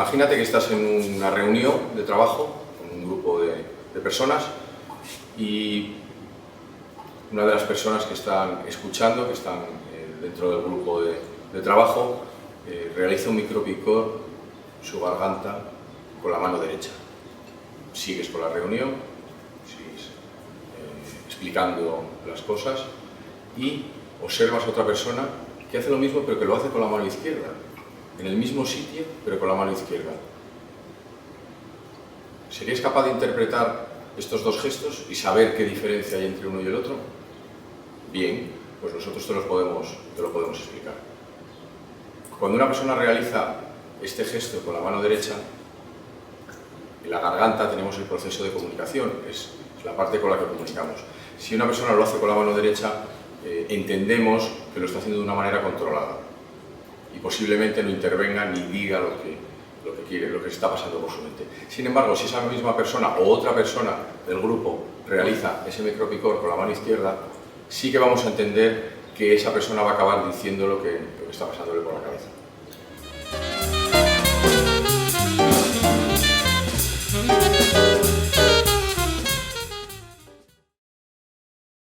Imagínate que estás en una reunión de trabajo con un grupo de personas y una de las personas que están escuchando, que están dentro del grupo de trabajo, realiza un micropicor en su garganta con la mano derecha. Sigues con la reunión, sigues explicando las cosas y observas a otra persona que hace lo mismo pero que lo hace con la mano izquierda, en el mismo sitio pero con la mano izquierda. ¿Serías capaz de interpretar estos dos gestos y saber qué diferencia hay entre uno y el otro? Bien, pues nosotros te lo podemos explicar. Cuando una persona realiza este gesto con la mano derecha, en la garganta tenemos el proceso de comunicación, es la parte con la que comunicamos. Si una persona lo hace con la mano derecha, entendemos que lo está haciendo de una manera controlada y posiblemente no intervenga ni diga lo que quiere, lo que está pasando por su mente. Sin embargo, si esa misma persona o otra persona del grupo realiza ese micropicor con la mano izquierda, sí que vamos a entender que esa persona va a acabar diciendo lo que está pasándole por la cabeza.